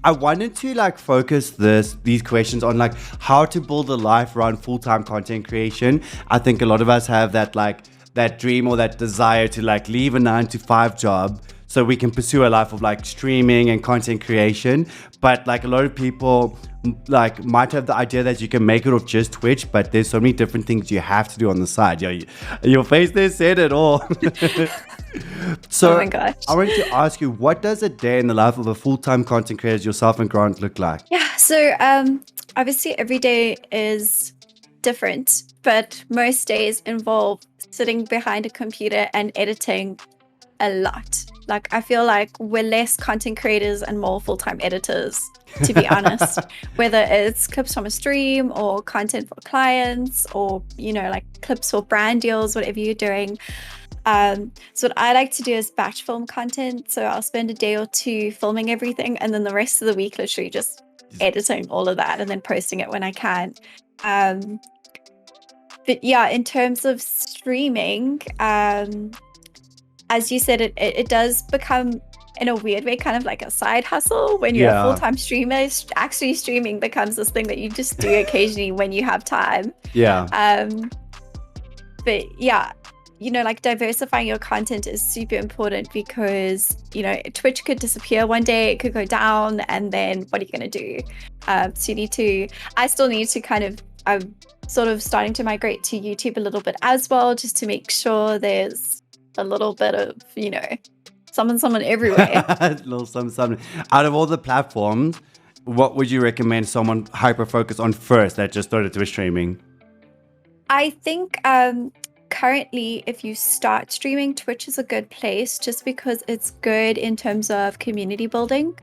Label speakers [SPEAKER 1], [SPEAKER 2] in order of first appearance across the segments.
[SPEAKER 1] I wanted to like focus these questions on like how to build a life around full-time content creation. I think a lot of us have that dream or that desire to like leave a 9-to-5 job so we can pursue a life of like streaming and content creation. But like a lot of people like might have the idea that you can make it off just Twitch, but there's so many different things you have to do on the side. Your face there said it all. So
[SPEAKER 2] oh my gosh.
[SPEAKER 1] I wanted to ask you, what does a day in the life of a full-time content creator as yourself and Grant look like?
[SPEAKER 2] Yeah, so obviously every day is different, but most days involve sitting behind a computer and editing a lot. Like I feel like we're less content creators and more full-time editors, to be honest. Whether it's clips from a stream or content for clients or, like clips for brand deals, whatever you're doing. So what I like to do is batch film content. So I'll spend a day or two filming everything and then the rest of the week literally just editing all of that and then posting it when I can. But yeah, in terms of streaming, as you said, it does become in a weird way kind of like a side hustle when you're a full-time streamer. Actually streaming becomes this thing that you just do occasionally when you have time. But yeah, like diversifying your content is super important because, Twitch could disappear one day, it could go down, and then what are you going to do? So I still need to I'm sort of starting to migrate to YouTube a little bit as well, just to make sure there's a little bit of, someone everywhere.
[SPEAKER 1] Little something. Out of all the platforms, what would you recommend someone hyper-focus on first that just started Twitch streaming?
[SPEAKER 2] I think currently, if you start streaming, Twitch is a good place just because it's good in terms of community building.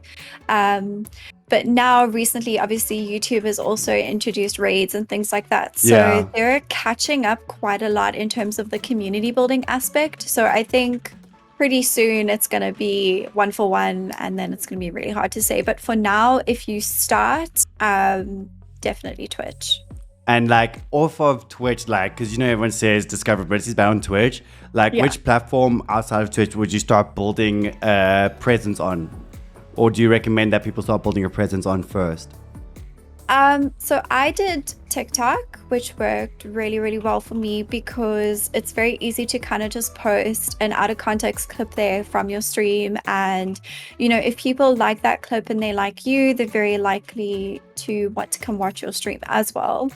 [SPEAKER 2] But now recently, obviously, YouTube has also introduced raids and things like that. So they're catching up quite a lot in terms of the community building aspect. So I think pretty soon it's going to be 1-for-1 and then it's going to be really hard to say. But for now, if you start, definitely Twitch.
[SPEAKER 1] And like off of Twitch, like, because everyone says discoverability is bad on Twitch. Like, which platform outside of Twitch would you start building a presence on? Or do you recommend that people start building a presence on first?
[SPEAKER 2] So I did TikTok, which worked really, really well for me because it's very easy to kind of just post an out of context clip there from your stream. And, if people like that clip and they like you, they're very likely to want to come watch your stream as well.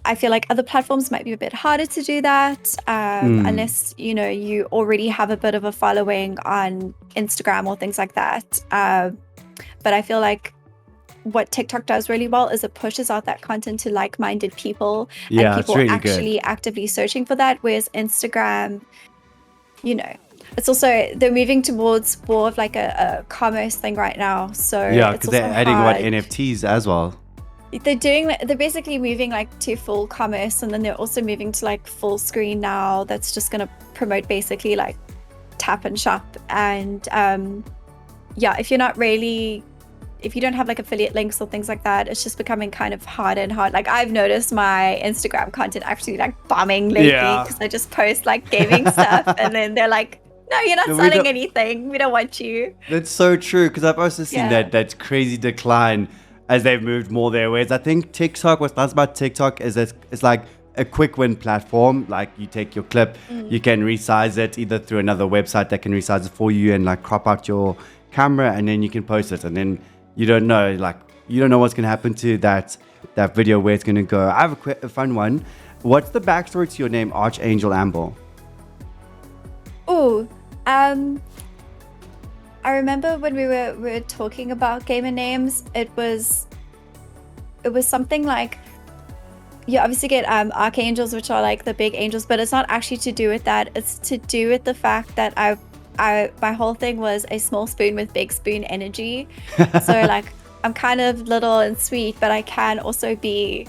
[SPEAKER 2] I feel like other platforms might be a bit harder to do that unless, you already have a bit of a following on Instagram or things like that. But I feel like what TikTok does really well is it pushes out that content to like-minded people and people
[SPEAKER 1] really
[SPEAKER 2] actually
[SPEAKER 1] good.
[SPEAKER 2] actively searching for that. Whereas Instagram, it's also, they're moving towards more of like a commerce thing right now. So
[SPEAKER 1] because they're adding NFTs as well.
[SPEAKER 2] They're basically moving like to full commerce, and then they're also moving to like full screen now. That's just going to promote basically like tap and shop. And if you don't have like affiliate links or things like that, it's just becoming kind of harder and hard. Like I've noticed my Instagram content actually like bombing lately because I just post like gaming stuff and then they're like, no, you're not selling anything. We don't want you.
[SPEAKER 1] That's so true, because I've also seen that crazy decline as they've moved more there. Whereas I think TikTok, what's nice about TikTok is that it's like a quick win platform. Like you take your clip, you can resize it either through another website that can resize it for you and like crop out your camera, and then you can post it, and then you don't know what's going to happen to that video, where it's going to go. I have a fun one. What's the backstory to your name, ArchAngelAmbel?
[SPEAKER 2] Oh, I remember when we were talking about gamer names, it was something like, you obviously get archangels, which are like the big angels, but it's not actually to do with that. It's to do with the fact that my whole thing was a small spoon with big spoon energy. So like I'm kind of little and sweet, but I can also be,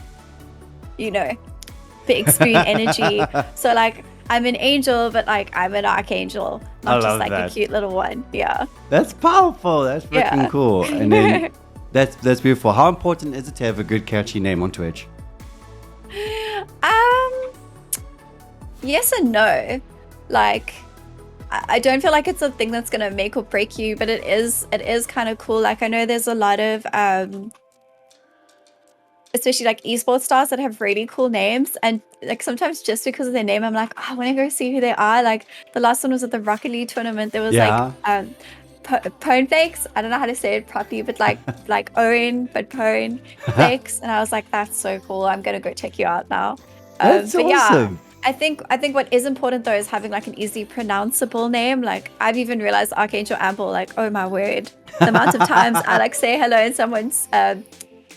[SPEAKER 2] big spoon energy. So like I'm an angel, but like I'm an archangel, not just like a cute little one. Yeah.
[SPEAKER 1] That's powerful. That's freaking cool. And then that's beautiful. How important is it to have a good catchy name on Twitch?
[SPEAKER 2] Yes and no. Like I don't feel like it's a thing that's gonna make or break you, but it is kind of cool. Like I know there's a lot of especially like esports stars that have really cool names, and like sometimes just because of their name I'm like, oh, I want to go see who they are. Like the last one was at the Rocket League tournament. There was
[SPEAKER 1] Yeah.
[SPEAKER 2] like Pone Flakes. I don't know how to say it properly, but like Owen, but Pone Flakes. And I was like, that's so cool. I'm gonna go check you out now.
[SPEAKER 1] That's
[SPEAKER 2] But
[SPEAKER 1] awesome.
[SPEAKER 2] yeah, I think what is important though is having like an easily pronounceable name. Like I've even realized ArchAngelAmbel, like, oh my word, the amount of times I like say hello in someone's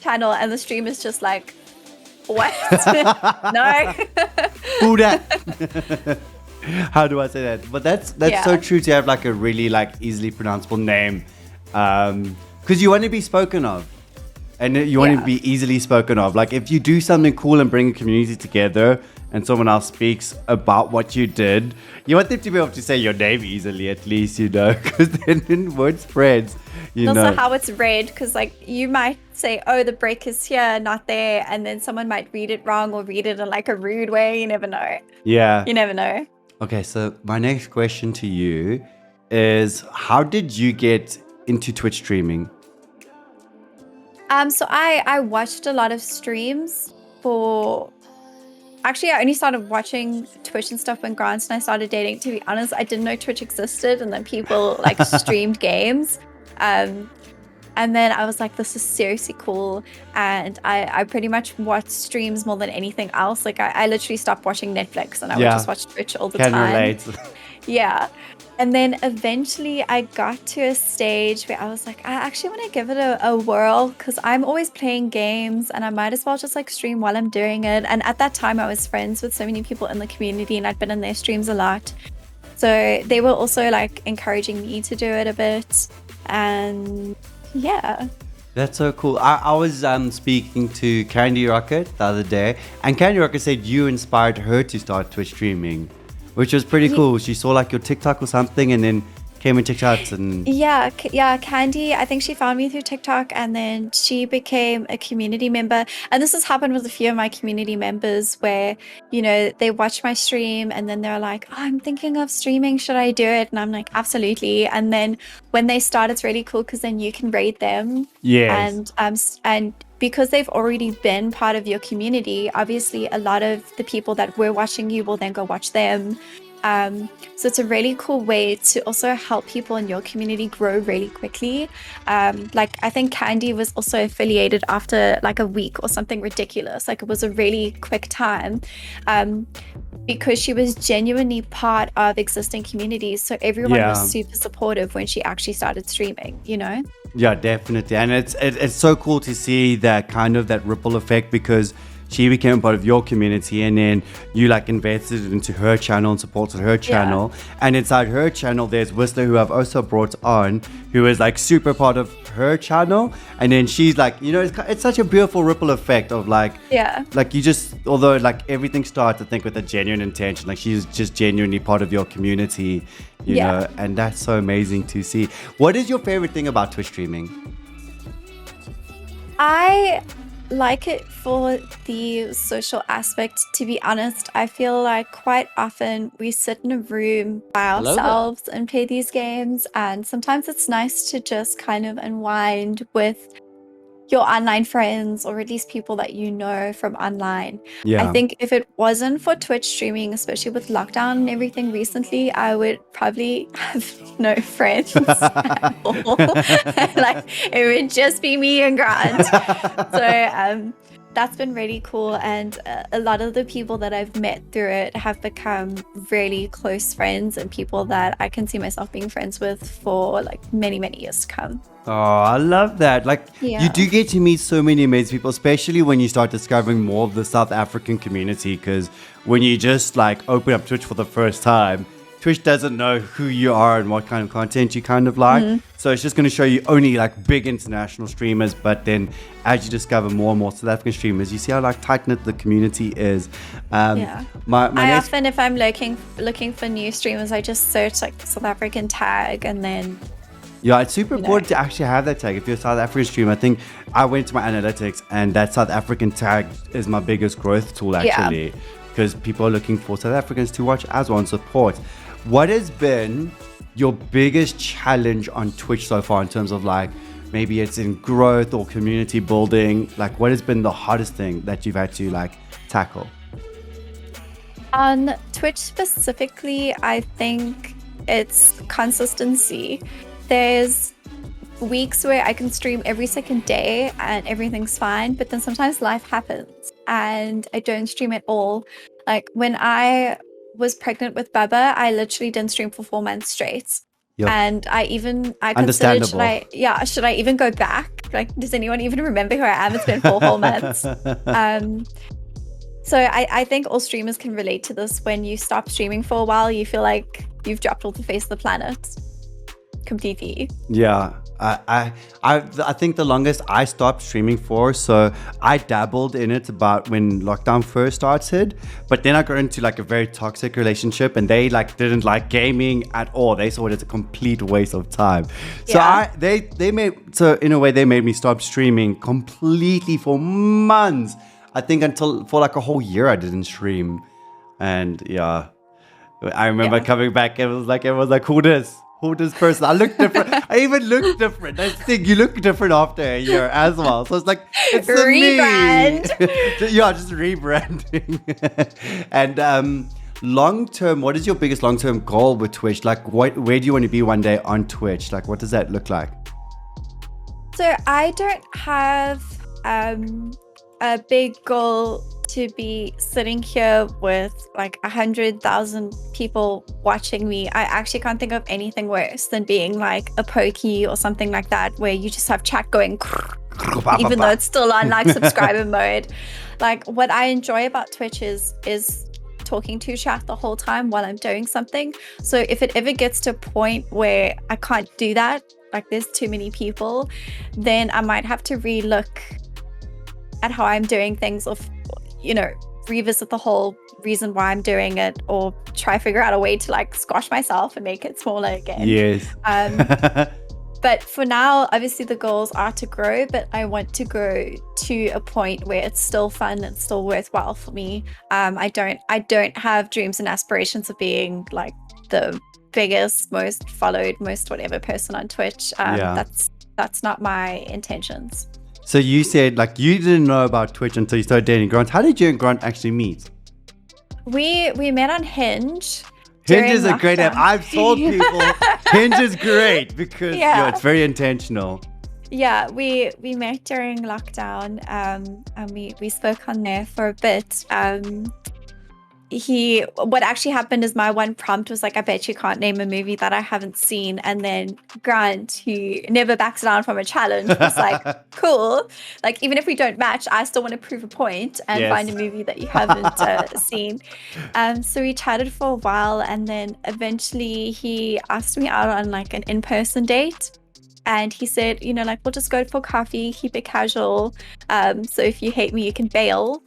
[SPEAKER 2] channel and the stream is just like, what? No.
[SPEAKER 1] Who that? How do I say that? But that's
[SPEAKER 2] Yeah.
[SPEAKER 1] so true to have like a really like easily pronounceable name, because you want to be spoken of, and you want to
[SPEAKER 2] Yeah.
[SPEAKER 1] be easily spoken of. Like if you do something cool and bring a community together, and someone else speaks about what you did, you want them to be able to say your name easily, at least, you know, because then word spreads. You
[SPEAKER 2] And
[SPEAKER 1] know.
[SPEAKER 2] also how it's read, because like you might say, oh, the break is here, not there, and then someone might read it wrong or read it in like a rude way. You never know.
[SPEAKER 1] Yeah.
[SPEAKER 2] You never know.
[SPEAKER 1] Okay, so my next question to you is, how did you get into Twitch streaming?
[SPEAKER 2] So I watched a lot of streams for. Actually, I only started watching Twitch and stuff when Grant and I started dating. To be honest, I didn't know Twitch existed, and then people like streamed games. And then I was like, this is seriously cool. And I pretty much watched streams more than anything else. Like I literally stopped watching Netflix and I would
[SPEAKER 1] Yeah.
[SPEAKER 2] just watch Twitch all the
[SPEAKER 1] Can
[SPEAKER 2] time.
[SPEAKER 1] relate.
[SPEAKER 2] Yeah. And then eventually I got to a stage where I was like, I actually want to give it a whirl, because I'm always playing games and I might as well just like stream while I'm doing it. And at that time I was friends with so many people in the community and I'd been in their streams a lot. So they were also like encouraging me to do it a bit. And yeah.
[SPEAKER 1] That's so cool. I was speaking to Candy Rocket the other day, and Candy Rocket said you inspired her to start Twitch streaming, which was pretty cool. She saw like your TikTok or something and then came and checked out. And
[SPEAKER 2] Yeah, Candy, I think she found me through TikTok and then she became a community member. And this has happened with a few of my community members where, you know, they watch my stream and then they're like, oh, I'm thinking of streaming. Should I do it? And I'm like, absolutely. And then when they start, it's really cool because then you can rate them.
[SPEAKER 1] yes.
[SPEAKER 2] And because they've already been part of your community, obviously a lot of the people that were watching you will then go watch them. So it's a really cool way to also help people in your community grow really quickly. Like I think Candy was also affiliated after like a week or something ridiculous. Like it was a really quick time, because she was genuinely part of existing communities. So everyone
[SPEAKER 1] Yeah.
[SPEAKER 2] was super supportive when she actually started streaming, you know?
[SPEAKER 1] Yeah, definitely. And it's so cool to see that kind of that ripple effect, because she became part of your community and then you like invested into her channel and supported her channel. And inside her channel, there's Whistler, who I've also brought on, who is like super part of her channel. And then she's like, you know, it's such a beautiful ripple effect of like, like you just, although like everything starts, I think, with a genuine intention, like she's just genuinely part of your community, you know, and that's so amazing to see. What is your favorite thing about Twitch streaming?
[SPEAKER 2] I like it for the social aspect, to be honest. I feel like quite often we sit in a room by ourselves and play these games, and sometimes it's nice to just kind of unwind with your online friends, or at least people that you know from online.
[SPEAKER 1] Yeah.
[SPEAKER 2] I think if it wasn't for Twitch streaming, especially with lockdown and everything recently, I would probably have no friends at all. Like it would just be me and Grant. So that's been really cool, and a lot of the people that I've met through it have become really close friends and people that I can see myself being friends with for like many years to come.
[SPEAKER 1] Oh, I love that. Like, you do get to meet so many amazing people, especially when you start discovering more of the South African community. Because when you just like open up Twitch for the first time, Twitch doesn't know who you are and what kind of content you kind of like. So it's just going to show you only like big international streamers. But then as you discover more and more South African streamers, you see how like tight-knit the community is.
[SPEAKER 2] I often, if I'm looking for new streamers, I just search like South African tag and then...
[SPEAKER 1] Yeah, it's super important to actually have that tag. If you're a South African streamer, I think I went to my analytics and that South African tag is my biggest growth tool actually, because people are looking for South Africans to watch as well and support. What has been your biggest challenge on Twitch so far in terms of like maybe it's in growth or community building? Like what has been the hardest thing that you've had to like tackle?
[SPEAKER 2] On Twitch specifically, I think it's consistency. There's weeks where I can stream every second day and everything's fine, but then sometimes life happens and I don't stream at all. Like when I was pregnant with Baba, I literally didn't stream for 4 months straight.
[SPEAKER 1] Yep.
[SPEAKER 2] And I considered,
[SPEAKER 1] Understandable.
[SPEAKER 2] should I even go back? Like, does anyone even remember who I am? It's been 4 whole months. So I think all streamers can relate to this. When you stop streaming for a while, you feel like you've dropped off the face of the planet completely.
[SPEAKER 1] Yeah. I think the longest I stopped streaming for, so I dabbled in it about when lockdown first started, but then I got into like a very toxic relationship and they like didn't like gaming at all. They saw it as a complete waste of time. So
[SPEAKER 2] Yeah.
[SPEAKER 1] so in a way they made me stop streaming completely for months. I think until for like a whole year I didn't stream. And yeah, I remember coming back and it was like who this person? I look different. I even look different. That's the thing. You look different after a year as well. So it's like, it's
[SPEAKER 2] Rebrand.
[SPEAKER 1] me. Yeah, just rebranding. And long term, what is your biggest long term goal with Twitch? Like, where do you want to be one day on Twitch? Like, what does that look like?
[SPEAKER 2] So I don't have a big goal to be sitting here with like 100,000 people watching me. I actually can't think of anything worse than being like a pokey or something like that, where you just have chat going, even though it's still on like subscriber mode. Like what I enjoy about Twitch is talking to chat the whole time while I'm doing something. So if it ever gets to a point where I can't do that, like there's too many people, then I might have to relook at how I'm doing things, or revisit the whole reason why I'm doing it, or try figure out a way to like squash myself and make it smaller again.
[SPEAKER 1] Yes.
[SPEAKER 2] But for now, obviously the goals are to grow, but I want to grow to a point where it's still fun and still worthwhile for me. I don't have dreams and aspirations of being like the biggest, most followed, most whatever person on Twitch. That's not my intentions.
[SPEAKER 1] So you said like you didn't know about Twitch until you started dating Grant. How did you and Grant actually meet?
[SPEAKER 2] We met on Hinge.
[SPEAKER 1] Hinge is a great app. I've told people Hinge is great because it's very intentional.
[SPEAKER 2] Yeah, we met during lockdown, and we spoke on there for a bit. What actually happened is my one prompt was like, I bet you can't name a movie that I haven't seen. And then Grant, who never backs down from a challenge, was like, cool. Like, even if we don't match, I still want to prove a point and find a movie that you haven't seen. So we chatted for a while, and then eventually he asked me out on like an in-person date. And he said, like, we'll just go for coffee, keep it casual. So if you hate me, you can bail.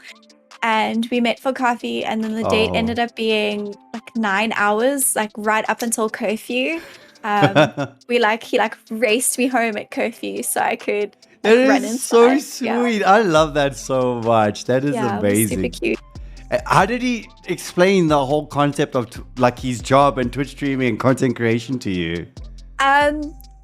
[SPEAKER 2] And we met for coffee, and then the date ended up being like 9 hours, like right up until curfew. He raced me home at curfew so I could run inside.
[SPEAKER 1] That is so sweet. I love that so much. That is amazing.
[SPEAKER 2] It was super cute.
[SPEAKER 1] How did he explain the whole concept of like his job and Twitch streaming and content creation to you?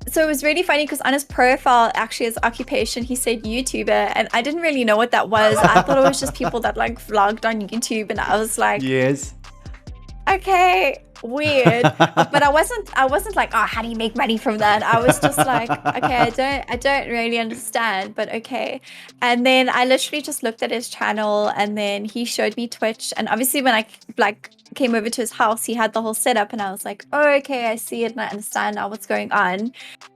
[SPEAKER 2] So it was really funny because on his profile, actually, his occupation, he said YouTuber, and I didn't really know what that was. I thought it was just people that like vlogged on YouTube, and I was like,
[SPEAKER 1] yes,
[SPEAKER 2] okay, weird. But I wasn't like, oh, how do you make money from that? I was just like, okay, I don't really understand, but okay. And then I literally just looked at his channel, and then he showed me Twitch, and obviously when I came over to his house, he had the whole setup, and I was like, oh, okay, I see it and I understand now what's going on.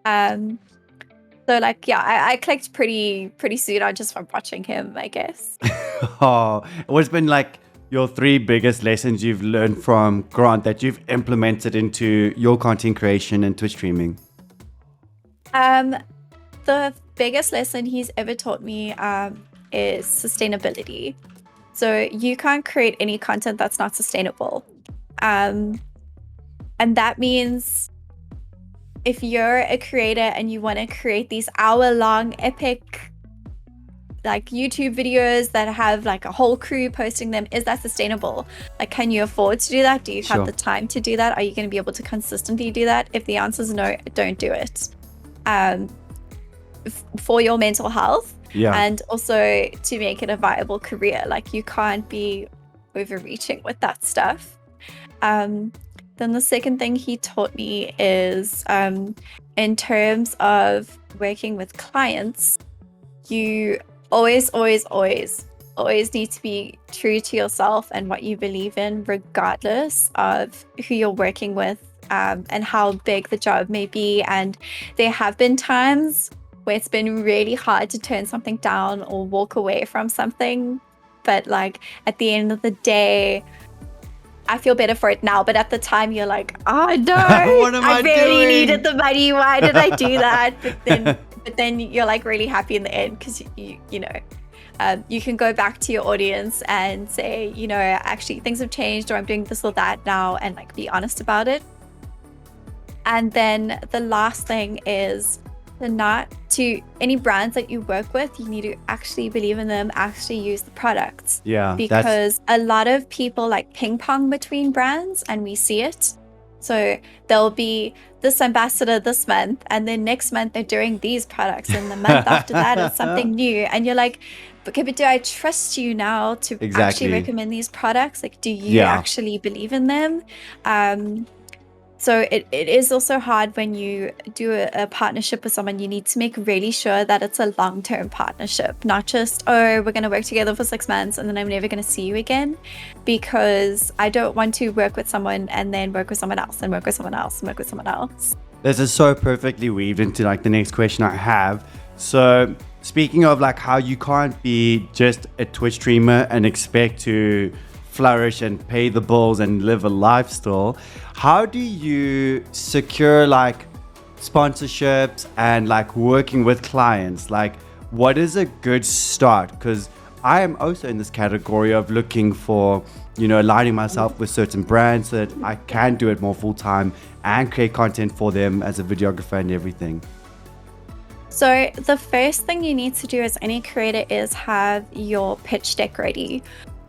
[SPEAKER 2] So like, I clicked pretty soon on just from watching him, I guess.
[SPEAKER 1] What's been like your 3 biggest lessons you've learned from Grant that you've implemented into your content creation and Twitch streaming?
[SPEAKER 2] The biggest lesson he's ever taught me is sustainability. So you can't create any content that's not sustainable. And that means if you're a creator and you want to create these hour-long epic like YouTube videos that have like a whole crew posting them, is that sustainable? Like, can you afford to do that? Do you have the time to do that? Are you going to be able to consistently do that? If the answer is no, don't do it. For your mental health, and also to make it a viable career. Like, you can't be overreaching with that stuff. Then the second thing he taught me is in terms of working with clients, you always need to be true to yourself and what you believe in, regardless of who you're working with and how big the job may be. And there have been times where it's been really hard to turn something down or walk away from something. But like, at the end of the day, I feel better for it now. But at the time, you're like, oh no, I really needed the money. Why did I do that? But then you're like really happy in the end, because you know, you can go back to your audience and say, you know, actually things have changed, or I'm doing this or that now, and like be honest about it. And then the last thing is to any brands that you work with, you need to actually believe in them, actually use the products.
[SPEAKER 1] Yeah.
[SPEAKER 2] Because a lot of people like ping pong between brands, and we see it. So there'll be this ambassador this month, and then next month they're doing these products, and the month after that is something new. And you're like, okay, but do I trust you now to actually recommend these products? Like, do you actually believe in them? So it is also hard when you do a partnership with someone. You need to make really sure that it's a long-term partnership, not just, oh, we're going to work together for 6 months and then I'm never going to see you again. Because I don't want to work with someone and then work with someone else and work with someone else and work with someone else.
[SPEAKER 1] This is so perfectly weaved into like the next question I have. So speaking of like how you can't be just a Twitch streamer and expect to flourish and pay the bills and live a lifestyle, how do you secure like sponsorships and like working with clients? Like, what is a good start? Because I am also in this category of looking for, you know, aligning myself with certain brands so that I can do it more full time and create content for them as a videographer and everything.
[SPEAKER 2] So the first thing you need to do as any creator is have your pitch deck ready.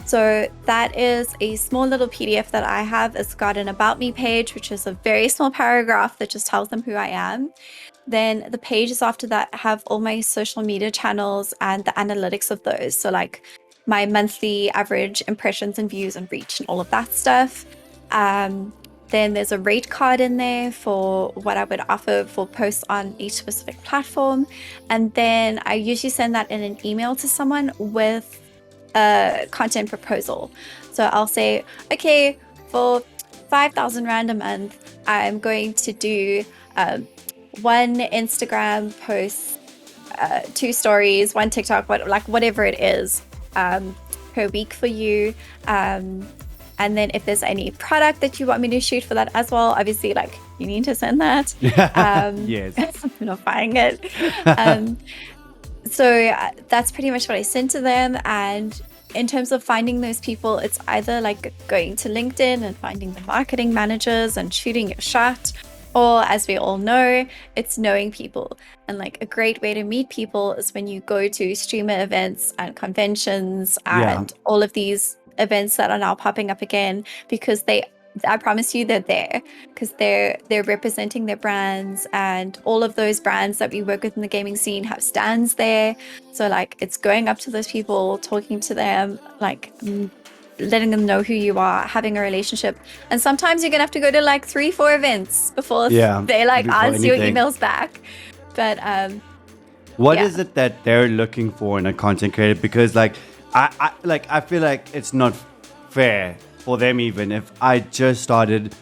[SPEAKER 2] So that is a small little PDF that I have. It's got an About Me page, which is a very small paragraph that just tells them who I am. Then the pages after that have all my social media channels and the analytics of those. So like my monthly average impressions and views and reach and all of that stuff. Then there's a rate card in there for what I would offer for posts on each specific platform. And then I usually send that in an email to someone with a content proposal. So I'll say, okay, for 5,000 Rand a month, I'm going to do 1 Instagram post, 2 stories, 1 TikTok, whatever it is, per week for you. And then if there's any product that you want me to shoot for that as well, obviously, like, you need to send that.
[SPEAKER 1] Yes.
[SPEAKER 2] I'm not buying it. So that's pretty much what I send to them. And in terms of finding those people, it's either like going to LinkedIn and finding the marketing managers and shooting your shot, or as we all know, it's knowing people. And like a great way to meet people is when you go to streamer events and conventions and all of these events that are now popping up again, because I promise you they're there because they're representing their brands, and all of those brands that we work with in the gaming scene have stands there. So like, it's going up to those people, talking to them, like letting them know who you are, having a relationship. And sometimes you're gonna have to go to like 3-4 events before they like answer your emails back. But
[SPEAKER 1] what is it that they're looking for in a content creator? Because like I feel like it's not fair for them. Even if I just started,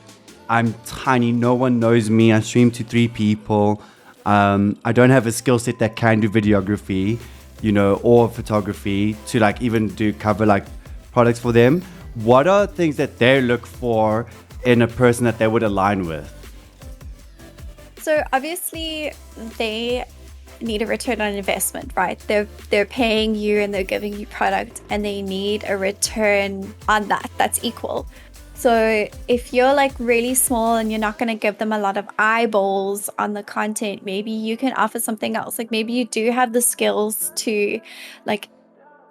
[SPEAKER 1] I'm tiny, no one knows me, I stream to 3 people, I don't have a skill set that can do videography, you know, or photography to like even do cover like products for them. What are things that they look for in a person that they would align with?
[SPEAKER 2] So obviously they need a return on investment, right? They're paying you and they're giving you product, and they need a return on that that's equal. So if you're like really small and you're not going to give them a lot of eyeballs on the content, maybe you can offer something else. Like maybe you do have the skills to like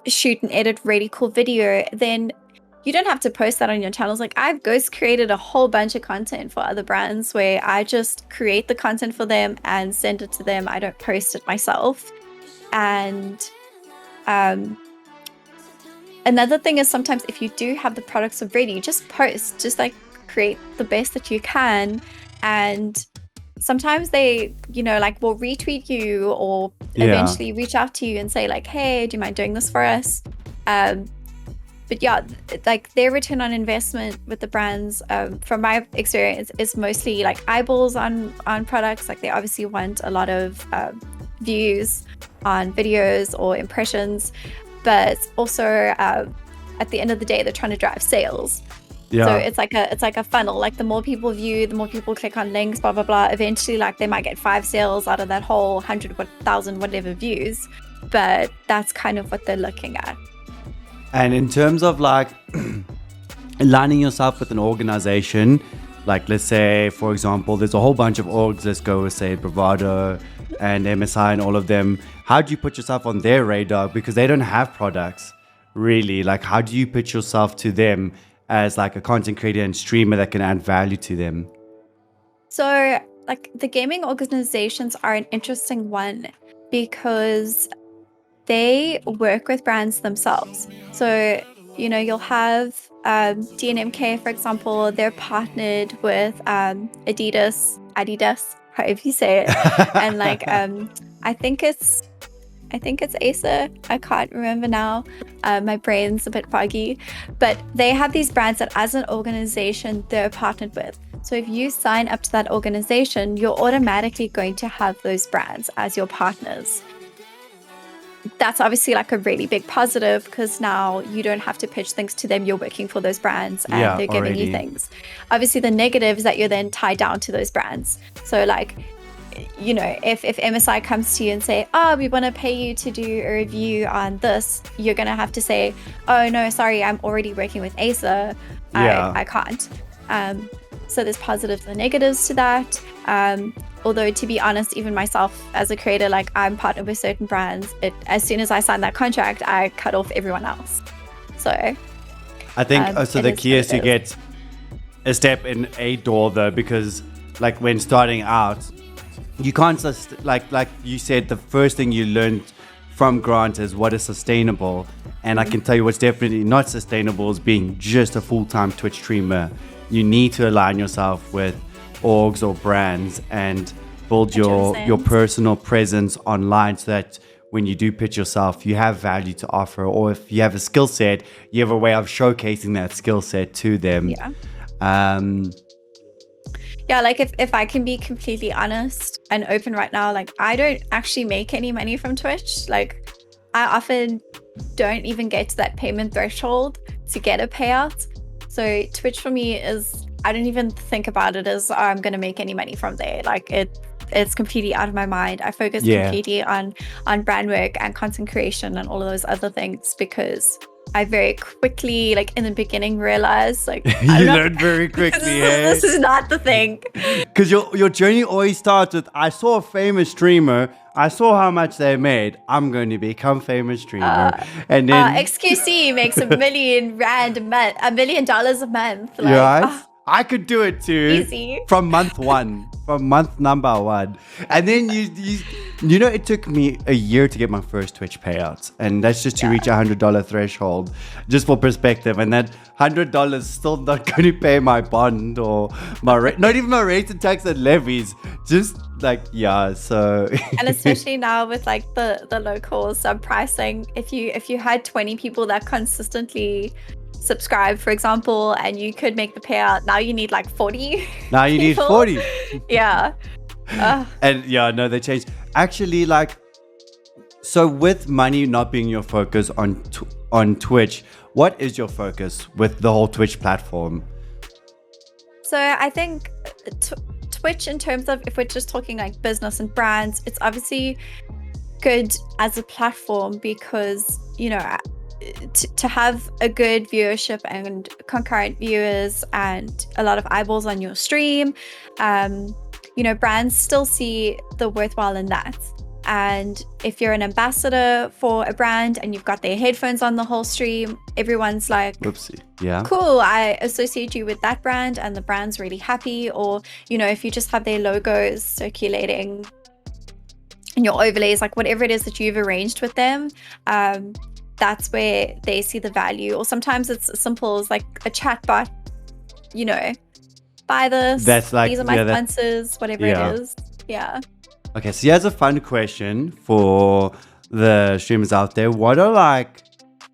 [SPEAKER 2] shoot and edit really cool video, then you don't have to post that on your channels. Like I've ghost created a whole bunch of content for other brands where I just create the content for them and send it to them. I don't post it myself. And another thing is sometimes if you do have the products already, just post, just like create the best that you can. And sometimes they, like will retweet you or eventually reach out to you and say like, hey, do you mind doing this for us? But yeah, like their return on investment with the brands, from my experience, is mostly like eyeballs on products. Like they obviously want a lot of views on videos or impressions, but also at the end of the day, they're trying to drive sales. Yeah. So it's like a funnel. Like the more people view, the more people click on links, blah blah blah. Eventually, like they might get 5 sales out of that whole 100,000 whatever views. But that's kind of what they're looking at.
[SPEAKER 1] And in terms of like aligning yourself with an organization, like let's say, for example, there's a whole bunch of orgs. Let's go with say Bravado and MSI and all of them. How do you put yourself on their radar? Because they don't have products, really. Like, how do you put yourself to them as like a content creator and streamer that can add value to them?
[SPEAKER 2] So, like, the gaming organizations are an interesting one because they work with brands themselves. So, you'll have DNMK, for example. They're partnered with Adidas, however you say it, and like I think it's Acer. I can't remember now. My brain's a bit foggy. But they have these brands that as an organization, they're partnered with. So if you sign up to that organization, you're automatically going to have those brands as your partners. That's obviously like a really big positive because now you don't have to pitch things to them. You're working for those brands and they're giving you things. Obviously, the negative is that you're then tied down to those brands. So like, if MSI comes to you and say, oh, we want to pay you to do a review on this, you're going to have to say, oh, no, sorry, I'm already working with Acer. I can't. So there's positives and negatives to that. Although, to be honest, even myself as a creator, like I'm partnered with certain brands. As soon as I sign that contract, I cut off everyone else. So
[SPEAKER 1] I think also the key is to get a step in a door, though, because like when starting out, you can't just like you said, the first thing you learned from Grant is what is sustainable. And I can tell you what's definitely not sustainable is being just a full-time Twitch streamer. You need to align yourself with orgs or brands and build your personal presence online so that when you do pitch yourself, you have value to offer. Or if you have a skill set, you have a way of showcasing that skill set to them.
[SPEAKER 2] Yeah, like if I can be completely honest and open right now, like I don't actually make any money from Twitch. Like I often don't even get to that payment threshold to get a payout. So Twitch for me is, I don't even think about it as I'm going to make any money from there. Like it's completely out of my mind. I focus completely on brand work and content creation and all of those other things because I very quickly, like in the beginning, realized like
[SPEAKER 1] you learned very quickly.
[SPEAKER 2] This is not the thing.
[SPEAKER 1] Because your journey always starts with, I saw a famous streamer, I saw how much they made, I'm going to become famous streamer. And then
[SPEAKER 2] XQC makes $1 million a month, $1 million a month. Like,
[SPEAKER 1] right? I could do it too.
[SPEAKER 2] Easy.
[SPEAKER 1] From month number one. And then it took me a year to get my first Twitch payouts. And that's just to reach $100 threshold, just for perspective. And that $100 is still not going to pay my bond or my not even my rates and tax and levies. Just like, so.
[SPEAKER 2] And especially now with like the local sub pricing, if you had 20 people that consistently subscribe, for example, and you could make the payout, now you need like 40.
[SPEAKER 1] Now you need 40.
[SPEAKER 2] Yeah.
[SPEAKER 1] And they changed. Actually, like, so with money not being your focus on Twitch, what is your focus with the whole Twitch platform?
[SPEAKER 2] So I think Twitch, in terms of if we're just talking like business and brands, it's obviously good as a platform because, to have a good viewership and concurrent viewers and a lot of eyeballs on your stream, brands still see the worthwhile in that. And if you're an ambassador for a brand and you've got their headphones on the whole stream, everyone's like,
[SPEAKER 1] whoopsie, yeah,
[SPEAKER 2] cool, I associate you with that brand and the brand's really happy. Or, if you just have their logos circulating and your overlays, like whatever it is that you've arranged with them, that's where they see the value. Or sometimes it's as simple as like a chat bot, buy this,
[SPEAKER 1] that's like,
[SPEAKER 2] these are my sponsors, whatever it is. Yeah.
[SPEAKER 1] Okay, so here's a fun question for the streamers out there. What are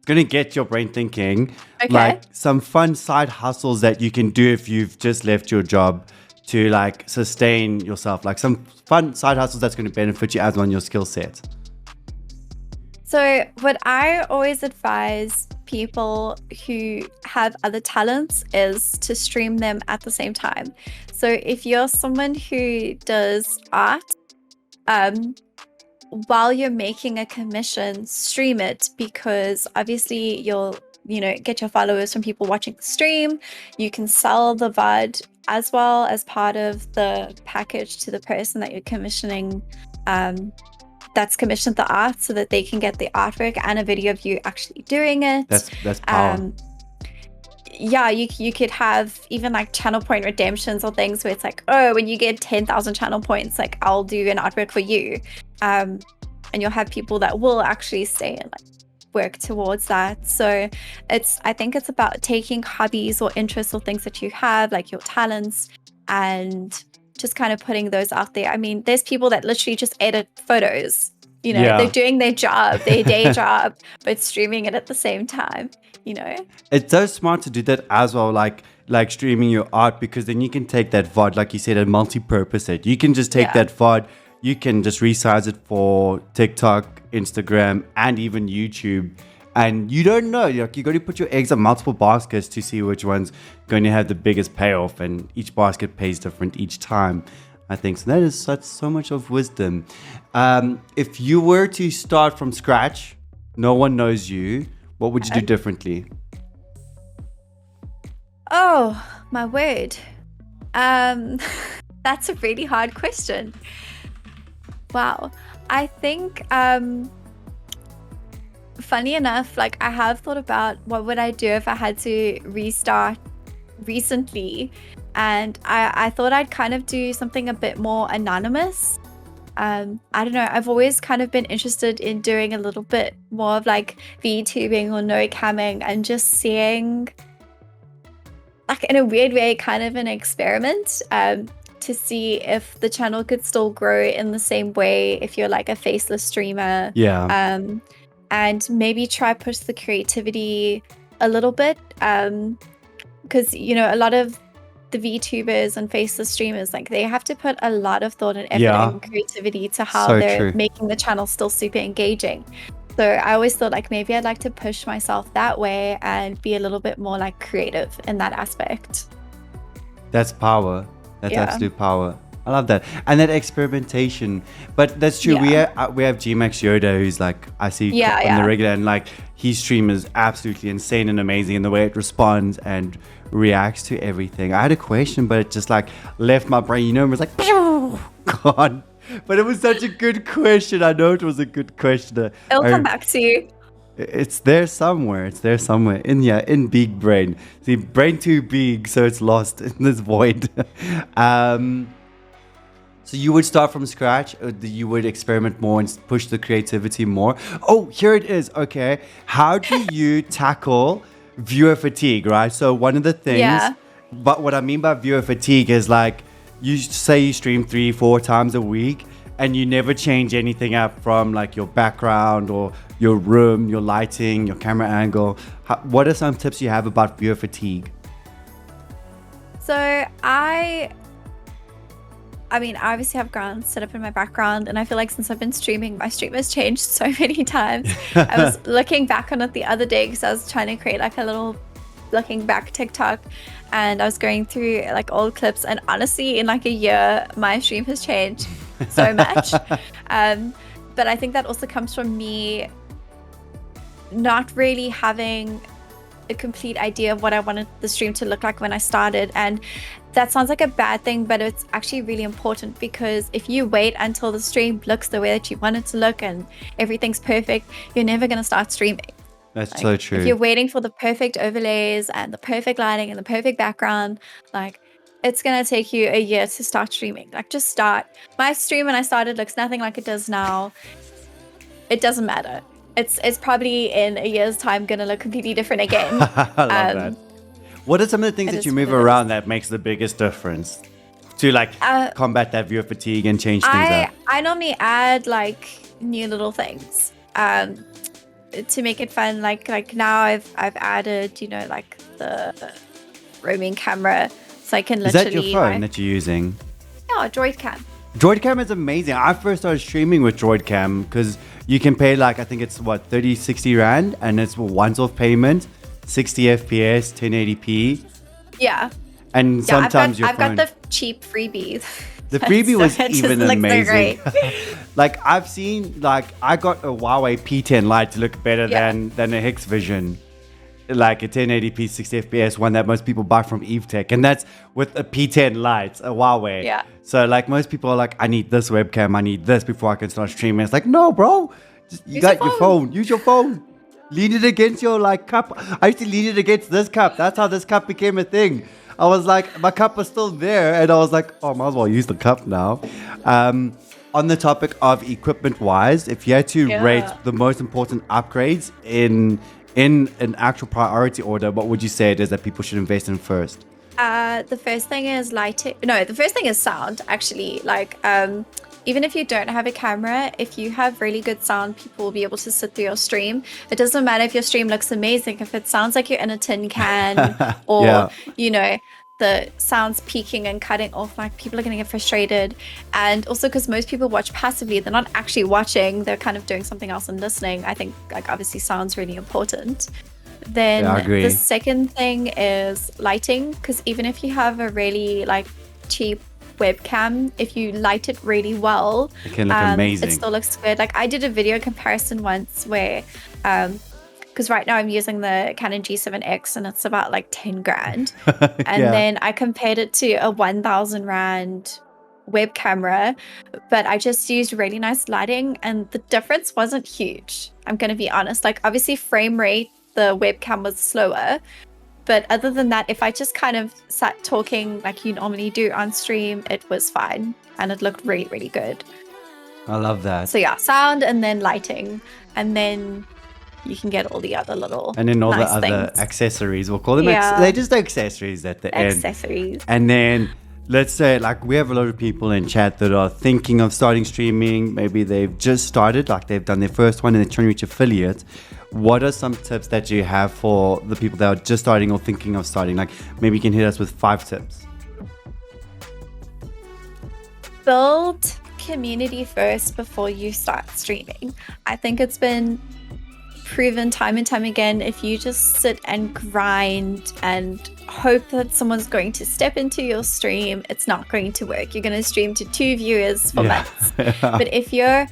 [SPEAKER 1] gonna get your brain thinking, like some fun side hustles that you can do if you've just left your job to sustain yourself, like some fun side hustles that's going to benefit you as well on your skill set?
[SPEAKER 2] So what I always advise people who have other talents is to stream them at the same time. So if you're someone who does art, while you're making a commission, stream it, because obviously you'll get your followers from people watching the stream. You can sell the VOD as well as part of the package to the person that you're commissioning, that's commissioned the art, so that they can get the artwork and a video of you actually doing it.
[SPEAKER 1] That's power.
[SPEAKER 2] Yeah, you could have even channel point redemptions or things where it's like, oh, when you get 10,000 channel points, I'll do an artwork for you. And you'll have people that will actually stay and work towards that. So I think it's about taking hobbies or interests or things that you have, like your talents, and just kind of putting those out there. I mean, there's people that literally just edit photos. They're doing their job, their day job, but streaming it at the same time.
[SPEAKER 1] It's so smart to do that as well, like streaming your art, because then you can take that VOD, like you said, and multi-purpose it. You can just take that VOD, you can just resize it for TikTok, Instagram, and even YouTube. And you don't know, you got to put your eggs in multiple baskets to see which one's going to have the biggest payoff, and each basket pays different each time, I think. So that is so much of wisdom. If you were to start from scratch, no one knows you, what would you do differently?
[SPEAKER 2] Oh, my word. That's a really hard question. Wow. I think, funny enough, I have thought about what would I do if I had to restart recently. And I thought I'd kind of do something a bit more anonymous. I don't know. I've always kind of been interested in doing a little bit more of VTubing or no camming, and just seeing, in a weird way, kind of an experiment to see if the channel could still grow in the same way if you're a faceless streamer.
[SPEAKER 1] Yeah.
[SPEAKER 2] And maybe try push the creativity a little bit. Because, a lot of the VTubers and faceless streamers, they have to put a lot of thought and effort and creativity to how they're making the channel still super engaging. So I always thought maybe I'd like to push myself that way and be a little bit more creative in that aspect.
[SPEAKER 1] That's power. That's absolute power. I love that. And that experimentation. But that's true. Yeah. We have GMAX Yoda, who's I see on the regular, and his stream is absolutely insane and amazing in the way it responds and reacts to everything. I had a question, but it just left my brain, it was God. But it was such a good question. I know it was a good question.
[SPEAKER 2] It'll come back to you.
[SPEAKER 1] It's there somewhere. In big brain. See, brain too big, so it's lost in this void. So you would start from scratch, or you would experiment more and push the creativity more? Oh, here it is. Okay. How do you tackle viewer fatigue, right? So one of the things, but what I mean by viewer fatigue is you say you stream 3-4 times a week and you never change anything up from your background or your room, your lighting, your camera angle. What are some tips you have about viewer fatigue?
[SPEAKER 2] So I obviously have ground set up in my background, and I feel since I've been streaming, my stream has changed so many times. I was looking back on it the other day because I was trying to create a little looking back TikTok, and I was going through old clips, and honestly, in a year, my stream has changed so much. But I think that also comes from me not really having a complete idea of what I wanted the stream to look like when I started. And that sounds like a bad thing, but it's actually really important, because if you wait until the stream looks the way that you want it to look and everything's perfect, you're never going to start streaming.
[SPEAKER 1] That's so true.
[SPEAKER 2] If you're waiting for the perfect overlays and the perfect lighting and the perfect background, like, it's going to take you a year to start streaming. Like, just start. My stream when I started looks nothing like it does now. It doesn't matter. It's probably in a year's time going to look completely different again.
[SPEAKER 1] I love that. What are some of the things that you move around that makes the biggest difference to like combat that viewer fatigue and change things up?
[SPEAKER 2] I normally add like new little things to make it fun. Like now I've added, you know, like the roaming camera, so I can literally.
[SPEAKER 1] Is that your phone that you're using?
[SPEAKER 2] Yeah, droidcam.
[SPEAKER 1] Droidcam is amazing. I first started streaming with droidcam because you can pay like, I think it's what, 30, 60 Rand, and it's once off payment, 60 FPS, 1080p.
[SPEAKER 2] Yeah.
[SPEAKER 1] And sometimes
[SPEAKER 2] I've got the cheap freebie.
[SPEAKER 1] The freebie
[SPEAKER 2] So
[SPEAKER 1] was
[SPEAKER 2] it just
[SPEAKER 1] even
[SPEAKER 2] looks so
[SPEAKER 1] amazing.
[SPEAKER 2] great.
[SPEAKER 1] Like I've seen, like I got a Huawei P10 Lite to look better than a Hikvision. Like a 1080p 60 FPS one that most people buy from EveTech, and that's with a P10 Lite, a Huawei.
[SPEAKER 2] Yeah.
[SPEAKER 1] So like most people are like, I need this webcam, I need this before I can start streaming. It's like, no, bro, you got your phone. Use your phone. Lean it against your like cup. I used to lean it against this cup. That's how this cup became a thing. I was like, my cup was still there, and I was like, oh, might as well use the cup now. On the topic of equipment wise, if you had to rate the most important upgrades in an actual priority order, what would you say it is that people should invest in first?
[SPEAKER 2] The first thing is lighting. No, the first thing is sound, actually. Like, even if you don't have a camera, if you have really good sound, people will be able to sit through your stream. It doesn't matter if your stream looks amazing. If it sounds like you're in a tin can or, you know, the sounds peaking and cutting off, like people are going to get frustrated. And also because most people watch passively, they're not actually watching, they're kind of doing something else and listening. I think like obviously sound's really important. Then the second thing is lighting, because even if you have a really like cheap webcam, if you light it really well,
[SPEAKER 1] it can look amazing.
[SPEAKER 2] It still looks good. Like I did a video comparison once where because right now I'm using the Canon G7X and it's about like 10 grand. And then I compared it to a 1,000 Rand web camera, but I just used really nice lighting and the difference wasn't huge. I'm going to be honest. Like obviously frame rate, the webcam was slower. But other than that, if I just kind of sat talking like you normally do on stream, it was fine. And it looked really, really good.
[SPEAKER 1] I love that.
[SPEAKER 2] So yeah, sound and then lighting. And then you can get all the other little
[SPEAKER 1] and then all
[SPEAKER 2] nice
[SPEAKER 1] the other
[SPEAKER 2] things.
[SPEAKER 1] Accessories. We'll call them they're just accessories at the end.
[SPEAKER 2] Accessories.
[SPEAKER 1] And then let's say like we have a lot of people in chat that are thinking of starting streaming. Maybe they've just started, like they've done their first one and they're trying to reach affiliate. What are some tips that you have for the people that are just starting or thinking of starting? Like maybe you can hit us with 5 tips.
[SPEAKER 2] Build community first before you start streaming. I think it's been proven time and time again, if you just sit and grind and hope that someone's going to step into your stream, it's not going to work. You're going to stream to 2 viewers for months. But if you're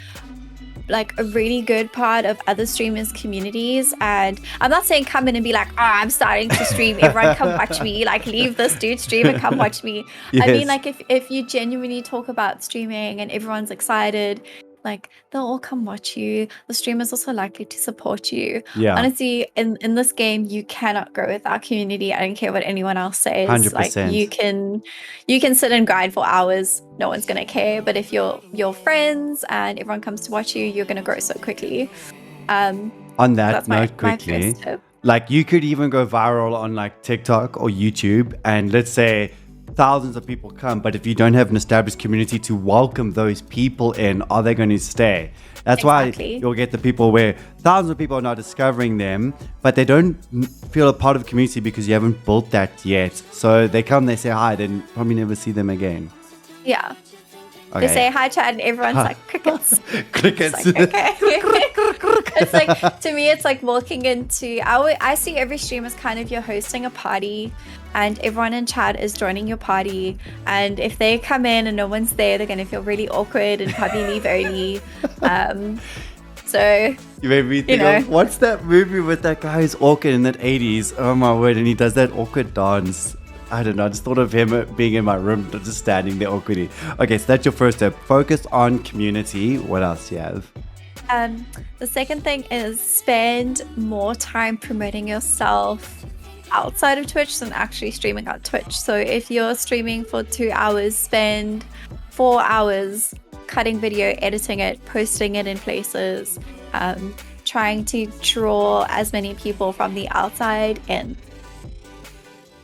[SPEAKER 2] like a really good part of other streamers' communities, and I'm not saying come in and be like, oh, I'm starting to stream, everyone come watch me, like leave this dude stream and come watch me. I mean, like if you genuinely talk about streaming and everyone's excited, like they'll all come watch you. The stream is also likely to support you. Honestly, in this game you cannot grow without community. I don't care what anyone else says.
[SPEAKER 1] 100%.
[SPEAKER 2] Like you can sit and grind for hours, no one's gonna care. But if you're friends and everyone comes to watch you, you're gonna grow so quickly.
[SPEAKER 1] On that note, quickly, like you could even go viral on like TikTok or YouTube, and let's say thousands of people come, but if you don't have an established community to welcome those people in, are they going to stay? That's why you'll get the people where thousands of people are now discovering them, but they don't feel a part of the community because you haven't built that yet. So they come, they say hi, then probably never see them again.
[SPEAKER 2] Yeah. Okay. They say hi, chat, and everyone's like crickets.
[SPEAKER 1] Crickets.
[SPEAKER 2] It's like, okay. It's like, to me, it's like walking into, I see every stream as kind of you're hosting a party and everyone in chat is joining your party. And if they come in and no one's there, they're going to feel really awkward and probably leave early. So,
[SPEAKER 1] You made me think
[SPEAKER 2] know.
[SPEAKER 1] of what's that movie with that guy who's awkward in the 80s? Oh my word, and he does that awkward dance. I don't know, I just thought of him being in my room, just standing there awkwardly. Okay, so that's your first step. Focus on community. What else do you have?
[SPEAKER 2] The second thing is spend more time promoting yourself outside of Twitch than actually streaming on Twitch. So if you're streaming for 2 hours, spend 4 hours cutting video, editing it, posting it in places, trying to draw as many people from the outside in.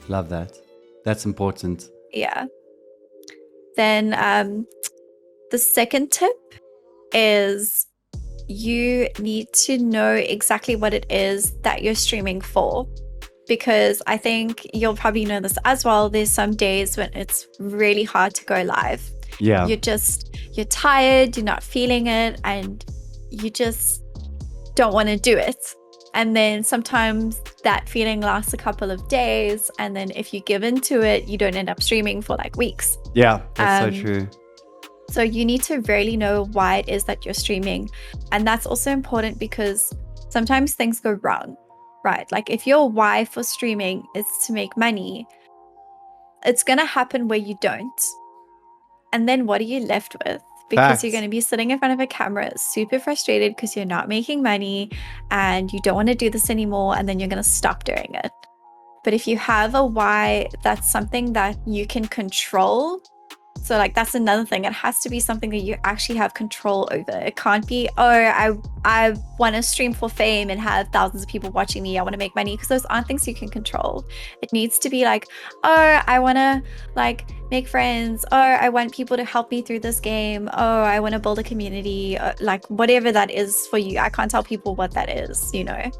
[SPEAKER 1] Love that. That's important.
[SPEAKER 2] Yeah. Then the second tip is you need to know exactly what it is that you're streaming for. Because I think you'll probably know this as well. There's some days when it's really hard to go live.
[SPEAKER 1] Yeah.
[SPEAKER 2] You're tired, you're not feeling it, and you just don't want to do it. And then sometimes that feeling lasts a couple of days, and then if you give into it, you don't end up streaming for like weeks.
[SPEAKER 1] Yeah, that's so true.
[SPEAKER 2] So you need to really know why it is that you're streaming. And that's also important because sometimes things go wrong, right? Like if your why for streaming is to make money, it's going to happen where you don't. And then what are you left with? Because
[SPEAKER 1] Facts.
[SPEAKER 2] you're going to be sitting in front of a camera, super frustrated because you're not making money and you don't want to do this anymore. And then you're going to stop doing it. But if you have a why, that's something that you can control. So like that's another thing. It has to be something that you actually have control over. It can't be, oh, I want to stream for fame and have thousands of people watching me. I want to make money, because those aren't things you can control. It needs to be like, oh, I want to like make friends. Oh, I want people to help me through this game. Oh, I want to build a community. Like whatever that is for you. I can't tell people what that is, you know?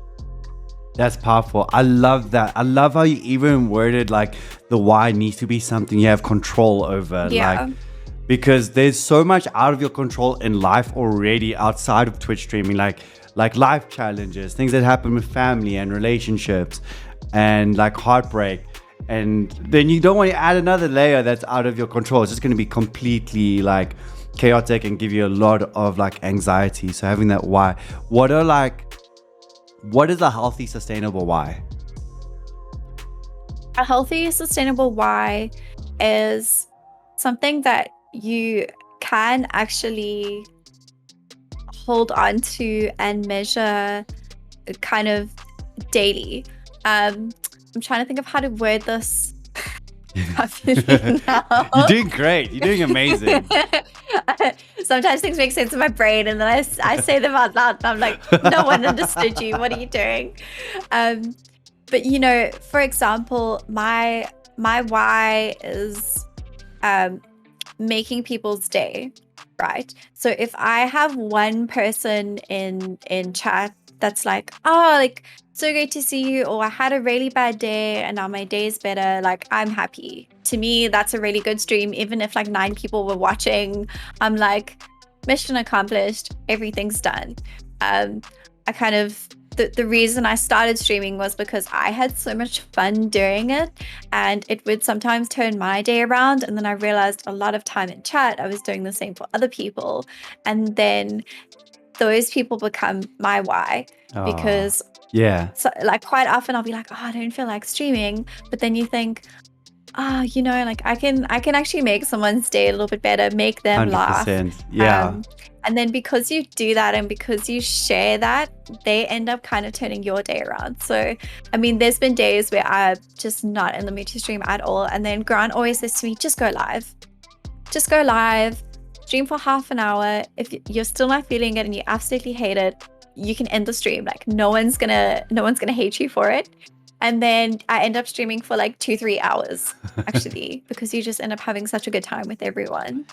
[SPEAKER 1] That's powerful. I love that. I love how you even worded like the why needs to be something you have control over.
[SPEAKER 2] Yeah.
[SPEAKER 1] Like, because there's so much out of your control in life already outside of Twitch streaming, like life challenges, things that happen with family and relationships and like heartbreak. And then you don't want to add another layer that's out of your control. It's just going to be completely like chaotic and give you a lot of like anxiety. So having that why, what is a healthy, sustainable why?
[SPEAKER 2] A healthy, sustainable why is something that you can actually hold on to and measure kind of daily. I'm trying to think of how to word this properly now.
[SPEAKER 1] You're doing great. You're doing amazing.
[SPEAKER 2] Sometimes things make sense in my brain and then I say them out loud and I'm like, no one understood you. What are you doing? But you know, for example, my why is making people's day, right? So if I have one person in chat that's like, oh, like so great to see you, or I had a really bad day and now my day is better, like I'm happy. To me, that's a really good stream. Even if like 9 people were watching, I'm like, mission accomplished, everything's done. I kind of the reason I started streaming was because I had so much fun doing it, and it would sometimes turn my day around. And then I realized a lot of time in chat, I was doing the same for other people. And then those people become my why. Because so, like quite often I'll be like, oh, I don't feel like streaming. But then you think, oh, you know, like I can actually make someone's day a little bit better, make them
[SPEAKER 1] 100%.
[SPEAKER 2] laugh.
[SPEAKER 1] Yeah.
[SPEAKER 2] And then because you do that and because you share that, they end up kind of turning your day around. So, I mean, there's been days where I'm just not in the mood to stream at all. And then Grant always says to me, just go live. Just go live, stream for half an hour. If you're still not feeling it and you absolutely hate it, you can end the stream. Like no one's gonna hate you for it. And then I end up streaming for like 2-3 hours, actually, because you just end up having such a good time with everyone.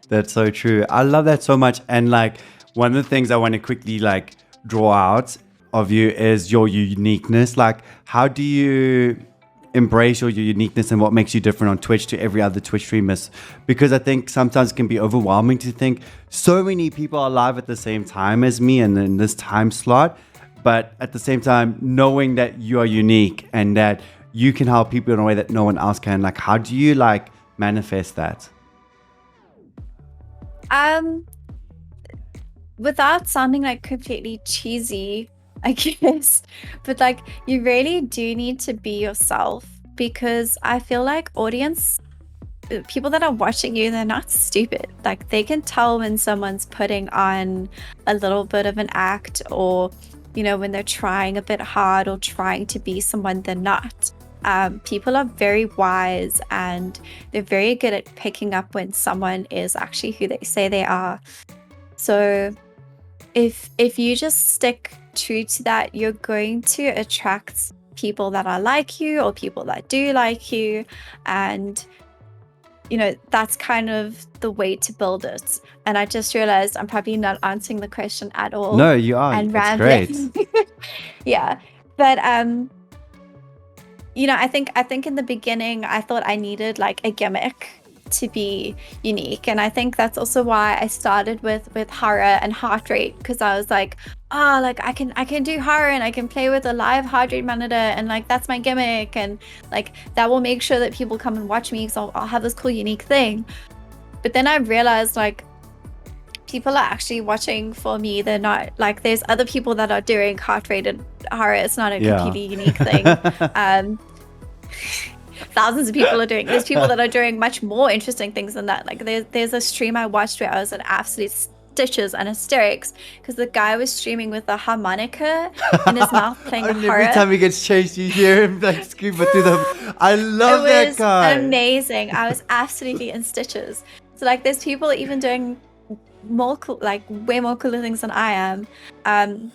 [SPEAKER 1] That's so true. I love that so much. And like one of the things I want to quickly like draw out of you is your uniqueness. Like how do you embrace your uniqueness and what makes you different on Twitch to every other Twitch streamer? Because I think sometimes it can be overwhelming to think so many people are live at the same time as me and in this time slot. But at the same time, knowing that you are unique and that you can help people in a way that no one else can, like, how do you like manifest that?
[SPEAKER 2] without sounding like completely cheesy, I guess, but like you really do need to be yourself, because I feel like people that are watching you, they're not stupid. Like they can tell when someone's putting on a little bit of an act, or when they're trying a bit hard or trying to be someone they're not. People are very wise, and they're very good at picking up when someone is actually who they say they are. So if you just stick true to that, you're going to attract people that are like you, or people that do like you, and that's kind of the way to build it. And I just realized I'm probably not answering the question at all.
[SPEAKER 1] No, you are.
[SPEAKER 2] And
[SPEAKER 1] That's
[SPEAKER 2] rambling.
[SPEAKER 1] great.
[SPEAKER 2] Yeah, but I think in the beginning I thought I needed like a gimmick to be unique, and I think that's also why I started with horror and heart rate, because I was like, like I can do horror, and I can play with a live heart rate monitor, and like that's my gimmick, and like that will make sure that people come and watch me, because I'll have this cool unique thing. But then I realized like people are actually watching for me. They're not like, there's other people that are doing heart rated horror. It's not a completely unique thing. Thousands of people are doing. There's people that are doing much more interesting things than that. Like there's a stream I watched where I was in absolute stitches and hysterics, because the guy was streaming with a harmonica in his mouth playing a horror.
[SPEAKER 1] Every time he gets chased, you hear him like scream through them. I love that guy.
[SPEAKER 2] It was amazing. I was absolutely in stitches. So like there's people even doing more cool, like way more cooler things than I am.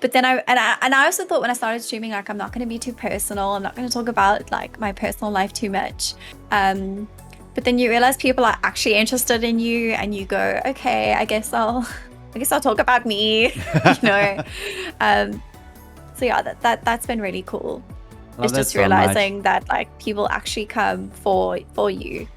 [SPEAKER 2] But then I also thought when I started streaming, like I'm not going to be too personal. I'm not going to talk about like my personal life too much. But then you realize people are actually interested in you, and you go, okay, I guess I'll talk about me. So yeah, that's been really cool. It's just realizing that like people actually come for you.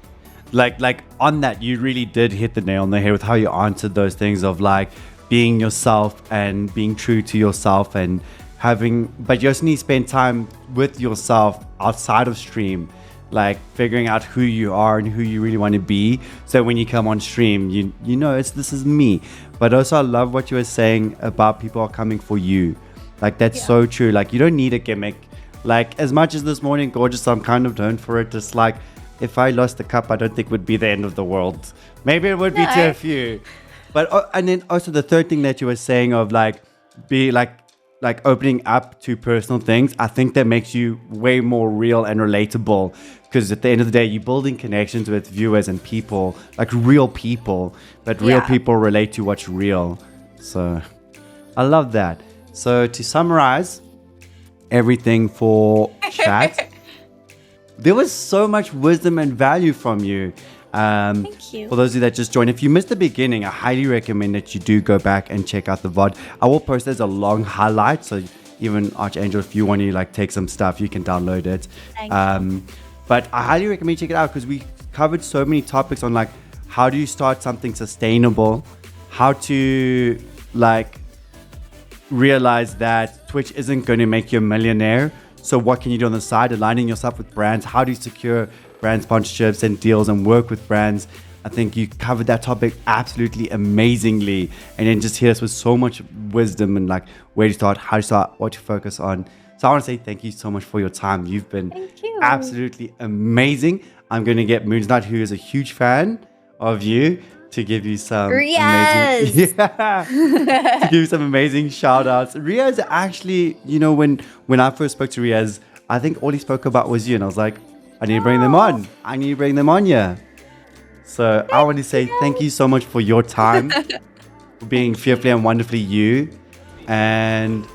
[SPEAKER 1] Like on that, you really did hit the nail on the head with how you answered those things of like being yourself and being true to yourself, and but you also need to spend time with yourself outside of stream, like figuring out who you are and who you really want to be. So when you come on stream, you know this is me. But also I love what you were saying about people are coming for you. Like that's so true. Like you don't need a gimmick. Like as much as this morning, gorgeous, I'm kind of known for it. It's like if I lost the cup, I don't think it would be the end of the world. Maybe it would be to a few. But and then also the third thing that you were saying of like be like opening up to personal things, I think that makes you way more real and relatable, because at the end of the day you're building connections with viewers and people, like real people, but real people relate to what's real. So I love that. So to summarize everything for chat, there was so much wisdom and value from you.
[SPEAKER 2] Thank you.
[SPEAKER 1] For those of you that just joined, if you missed the beginning, I highly recommend that you do go back and check out the VOD. I will post as a long highlight, so even Archangel, if you want to like take some stuff, you can download it. But I highly recommend you check it out, because we covered so many topics on like how do you start something sustainable, how to like realize that Twitch isn't going to make you a millionaire. So what can you do on the side? Aligning yourself with brands. How do you secure brand sponsorships and deals and work with brands? I think you covered that topic absolutely amazingly, and then just hit us with so much wisdom and like where to start, how to start, what to focus on. So I want to say thank you so much for your time. You've been absolutely amazing. I'm going to get Moonsnight, who is a huge fan of you, to give you some amazing, to give you some amazing shout outs. Riaz actually, when I first spoke to Riaz, I think all he spoke about was you, and I was like, I need to bring them on. Yeah. So I want to say thank you so much for your time, for being fearfully and wonderfully you. And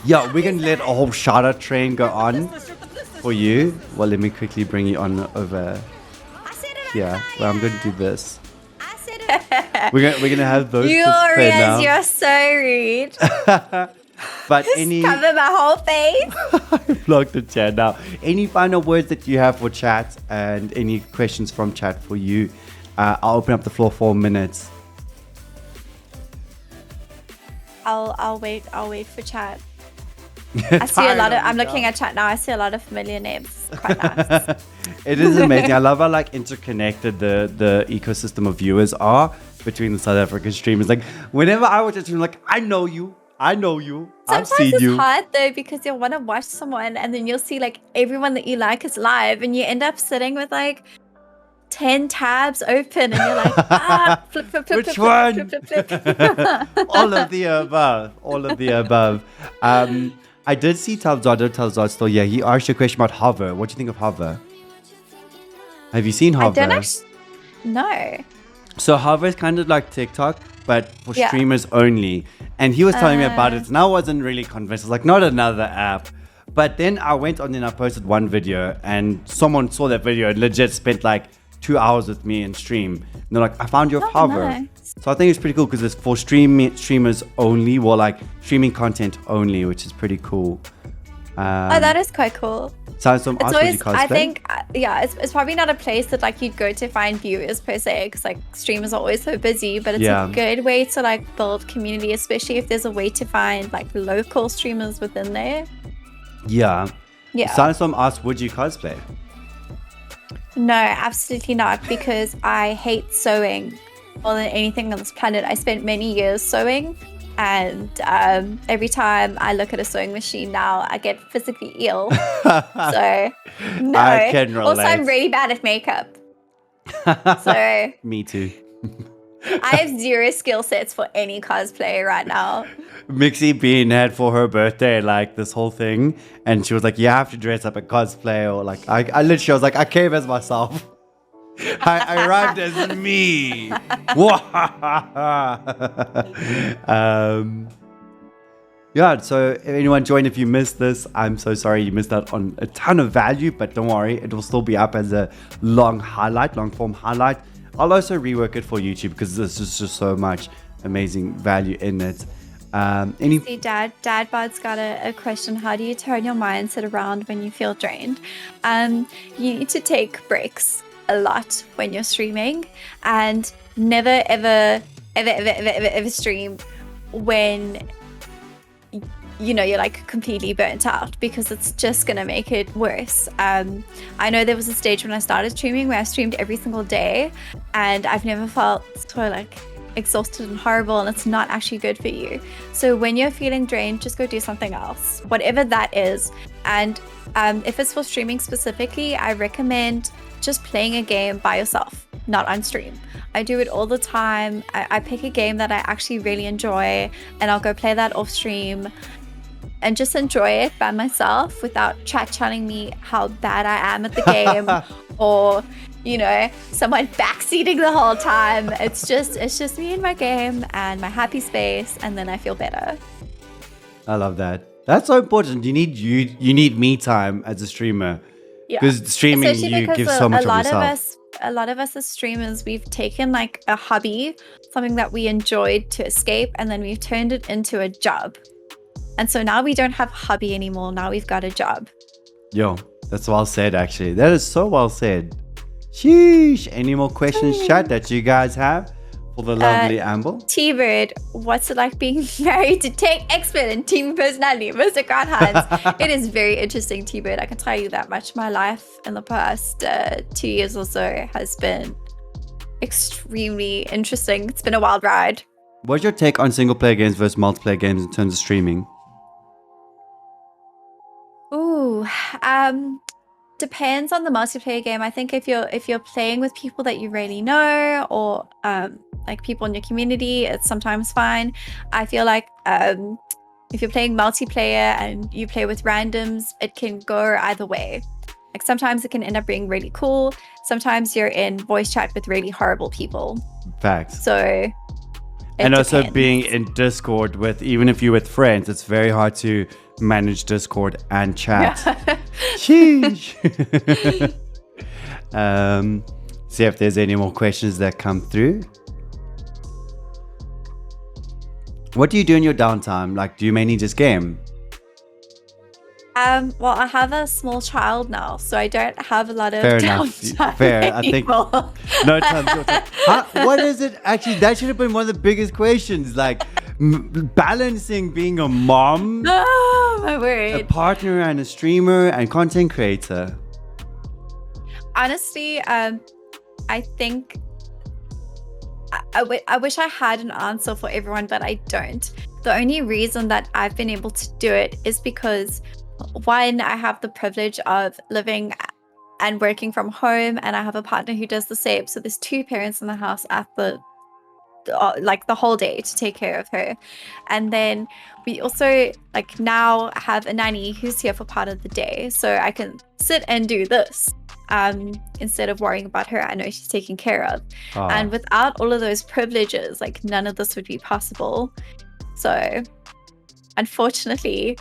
[SPEAKER 1] yeah, we're going to let a whole shout out train go on for you. Well, let me quickly bring you on over here. Well, I'm going to do this. We're gonna have those.
[SPEAKER 2] You're so rude.
[SPEAKER 1] But
[SPEAKER 2] cover my whole face.
[SPEAKER 1] I blocked the chat now. Any final words that you have for chat, and any questions from chat for you? I'll open up the floor for minutes.
[SPEAKER 2] I'll wait for chat. I see a lot of. I'm looking at chat now. I see a lot of familiar names. It's quite nice.
[SPEAKER 1] It is amazing. I love how like interconnected the ecosystem of viewers are. between the South African streamers. Like, whenever I watch a stream, like, I know you. I've
[SPEAKER 2] Sometimes
[SPEAKER 1] seen
[SPEAKER 2] it's
[SPEAKER 1] you.
[SPEAKER 2] hard though because you'll want to watch someone and then you'll see like everyone that you like is live and you end up sitting with like 10 tabs open and you're like, flip, flip, flip,
[SPEAKER 1] Which
[SPEAKER 2] flip,
[SPEAKER 1] one?
[SPEAKER 2] flip, flip, flip, flip.
[SPEAKER 1] All of the above. All of the above. I did see Talzado still. Yeah, he asked you a question about Hover. What do you think of Hover? Have you seen Hover?
[SPEAKER 2] I don't actually. No.
[SPEAKER 1] So Hover is kind of like TikTok, but for
[SPEAKER 2] Yeah.
[SPEAKER 1] streamers only. And he was telling me about it, and I wasn't really convinced. I was like, not another app. But then I went on and I posted one video, and someone saw that video and legit spent like 2 hours with me in stream. And they're like, I found your Hover.
[SPEAKER 2] Nice.
[SPEAKER 1] So I think it's pretty cool because it's for streamers only, well, like streaming content only, which is pretty cool.
[SPEAKER 2] Oh, that is quite cool.
[SPEAKER 1] So some
[SPEAKER 2] It's
[SPEAKER 1] ask, would you
[SPEAKER 2] always, I
[SPEAKER 1] cosplay?
[SPEAKER 2] think, it's probably not a place that like you'd go to find viewers per se, because like streamers are always so busy. But it's
[SPEAKER 1] Yeah.
[SPEAKER 2] a good way to like build community, especially if there's a way to find like local streamers within there.
[SPEAKER 1] Yeah.
[SPEAKER 2] Yeah.
[SPEAKER 1] Sansom asked, would you cosplay?
[SPEAKER 2] No, absolutely not, because I hate sewing more than anything on this planet. I spent many years sewing, and every time I look at a sewing machine now, I get physically ill. So, no.
[SPEAKER 1] I can
[SPEAKER 2] Also, I'm
[SPEAKER 1] relate.
[SPEAKER 2] really bad at makeup. So,
[SPEAKER 1] Me too.
[SPEAKER 2] I have zero skill sets for any cosplay right now.
[SPEAKER 1] Mixie Bean had for her birthday like this whole thing, and she was like, you have to dress up a cosplay, or like I literally was like, I came as myself. I arrived as me. Yeah, so if anyone joined, if you missed this, I'm so sorry you missed out on a ton of value, but don't worry, it will still be up as a long form highlight. I'll also rework it for YouTube because there's just so much amazing value in it.
[SPEAKER 2] See, Dad Bod's got a question. How do you turn your mindset around when you feel drained? You need to take breaks a lot when you're streaming, and never ever stream when you're like completely burnt out, because it's just gonna make it worse. I know there was a stage when I started streaming where I streamed every single day, and I've never felt so like exhausted and horrible, and it's not actually good for you. So when you're feeling drained, just go do something else, whatever that is. And if it's for streaming specifically, I recommend just playing a game by yourself, not on stream. I do it all the time. I pick a game that I actually really enjoy, and I'll go play that off stream and just enjoy it by myself without chat telling me how bad I am at the game or someone backseating the whole time. It's just me and my game and my happy space, and then I feel better.
[SPEAKER 1] I love that. That's so important. You need me time as a streamer.
[SPEAKER 2] Yeah.
[SPEAKER 1] Because streaming,
[SPEAKER 2] Especially
[SPEAKER 1] you
[SPEAKER 2] because
[SPEAKER 1] give so much of yourself.
[SPEAKER 2] A lot of us as streamers, we've taken like a hobby, something that we enjoyed to escape, and then we've turned it into a job. And so now we don't have a hobby anymore. Now we've got a job.
[SPEAKER 1] Yo, that's well said, actually. That is so well said. Sheesh. Any more questions, chat, that you guys have for the lovely Amble?
[SPEAKER 2] T-Bird, what's it like being married to tech expert and TV personality, Mr. Grant Hines? It is very interesting, T-Bird. I can tell you that much. My life in the past 2 years or so has been extremely interesting. It's been a wild ride.
[SPEAKER 1] What's your take on single player games versus multiplayer games in terms of streaming?
[SPEAKER 2] Ooh, depends on the multiplayer game. I think if you're playing with people that you really know, or like people in your community, it's sometimes fine. I feel like if you're playing multiplayer and you play with randoms, it can go either way. Like sometimes it can end up being really cool. Sometimes you're in voice chat with really horrible people.
[SPEAKER 1] Facts.
[SPEAKER 2] So
[SPEAKER 1] and also
[SPEAKER 2] depends.
[SPEAKER 1] being in Discord with, even if you're with friends, it's very hard to manage Discord and chat. Sheesh. See if there's any more questions that come through. What do you do in your downtime? Like, do you mainly just game?
[SPEAKER 2] Well, I have a small child now, so I don't have a lot of
[SPEAKER 1] Fair enough.
[SPEAKER 2] downtime
[SPEAKER 1] Fair. I think
[SPEAKER 2] anymore.
[SPEAKER 1] no time. What is it? Actually, that should have been one of the biggest questions. Like, balancing being a mom,
[SPEAKER 2] Oh, my
[SPEAKER 1] a
[SPEAKER 2] word.
[SPEAKER 1] partner, and a streamer and content creator.
[SPEAKER 2] Honestly, I think I wish I had an answer for everyone, but I don't. The only reason that I've been able to do it is because, one, I have the privilege of living and working from home, and I have a partner who does the same. So there's two parents in the house at the like the whole day to take care of her. And then we also like now have a nanny who's here for part of the day, so I can sit and do this instead of worrying about her. I know she's taken care of. And without all of those privileges, like none of this would be possible. So unfortunately,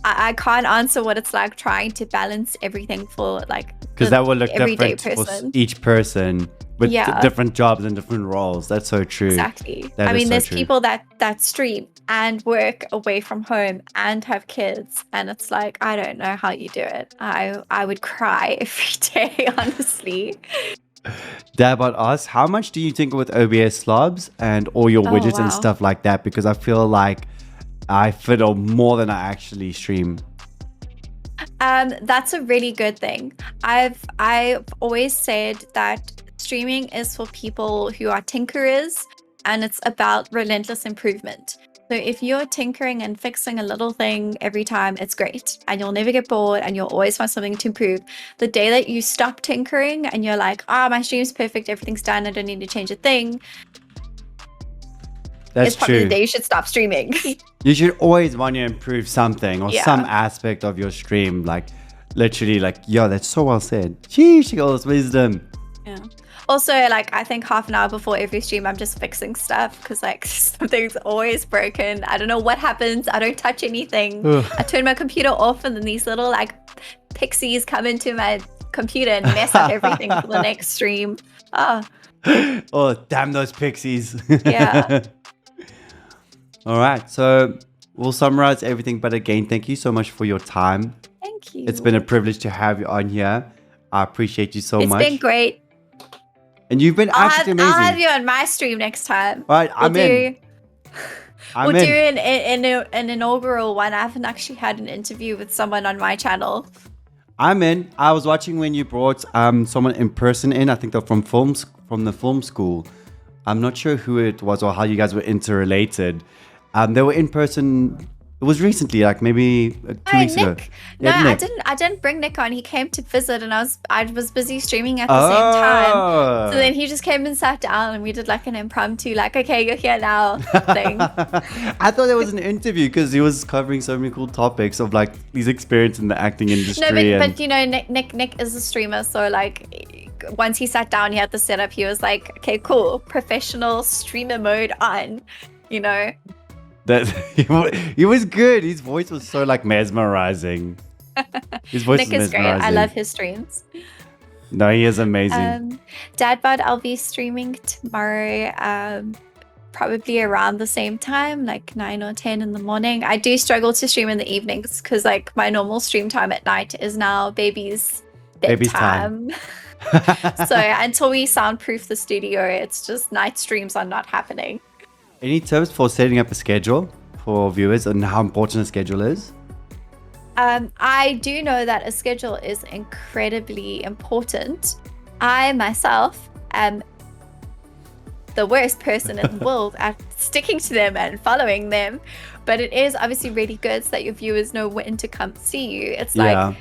[SPEAKER 2] I can't answer what it's like trying to balance everything for like,
[SPEAKER 1] because that will look
[SPEAKER 2] everyday
[SPEAKER 1] different
[SPEAKER 2] person.
[SPEAKER 1] for each person with different jobs and different roles. That's so true.
[SPEAKER 2] Exactly.
[SPEAKER 1] That
[SPEAKER 2] I mean,
[SPEAKER 1] so
[SPEAKER 2] there's
[SPEAKER 1] true.
[SPEAKER 2] people that stream and work away from home and have kids, and it's like, I don't know how you do it. I would cry every day, honestly.
[SPEAKER 1] Dab on us. How much do you tinker with OBS slobs and all your widgets and
[SPEAKER 2] wow.
[SPEAKER 1] stuff like that? Because I feel like I fiddle more than I actually stream.
[SPEAKER 2] That's a really good thing. I've always said that streaming is for people who are tinkerers, and it's about relentless improvement. So if you're tinkering and fixing a little thing every time, it's great, and you'll never get bored, and you'll always find something to improve. The day that you stop tinkering and you're like, my stream's perfect, everything's done, I don't need to change a thing,
[SPEAKER 1] That's
[SPEAKER 2] it's probably
[SPEAKER 1] true.
[SPEAKER 2] the day you should stop streaming.
[SPEAKER 1] You should always want to improve something or some aspect of your stream. Like, literally, like, yo, that's so well said. Sheesh, all this wisdom.
[SPEAKER 2] Yeah. Also, like, I think half an hour before every stream, I'm just fixing stuff because, like, something's always broken. I don't know what happens. I don't touch anything. I turn my computer off, and then these little, like, pixies come into my computer and mess up everything for the next stream.
[SPEAKER 1] Oh, damn those pixies.
[SPEAKER 2] Yeah.
[SPEAKER 1] All right. So we'll summarize everything. But again, thank you so much for your time.
[SPEAKER 2] Thank you.
[SPEAKER 1] It's been a privilege to have you on here. I appreciate you so much.
[SPEAKER 2] It's been great.
[SPEAKER 1] And you've been absolutely amazing.
[SPEAKER 2] I'll have you on my stream next time.
[SPEAKER 1] All right, I'm in.
[SPEAKER 2] We'll do an inaugural one. I haven't actually had an interview with someone on my channel.
[SPEAKER 1] I'm in. I was watching when you brought someone in person in. I think they're from the film school. I'm not sure who it was or how you guys were interrelated. They were in person. It was recently, like maybe 2 weeks ago.
[SPEAKER 2] No, I didn't bring Nick on. He came to visit, and I was busy streaming at the same time. So then he just came and sat down, and we did like an impromptu, like, okay, you're here now thing.
[SPEAKER 1] I thought there was an interview because he was covering so many cool topics of like his experience in the acting industry.
[SPEAKER 2] No, but you know, Nick is a streamer, so like once he sat down, he had the setup. He was like, okay, cool, professional streamer mode on, you know.
[SPEAKER 1] That he was good. His voice was so like mesmerizing. His voice
[SPEAKER 2] Nick is great. I love his streams.
[SPEAKER 1] No, he is amazing.
[SPEAKER 2] Dadbud, I'll be streaming tomorrow, probably around the same time, like 9 or 10 in the morning. I do struggle to stream in the evenings because like my normal stream time at night is now baby's bedtime. So until we soundproof the studio, it's just night streams are not happening.
[SPEAKER 1] Any tips for setting up a schedule for viewers and how important a schedule is?
[SPEAKER 2] I do know that a schedule is incredibly important. I myself am the worst person in the world at sticking to them and following them, but it is obviously really good so that your viewers know when to come see you. It's like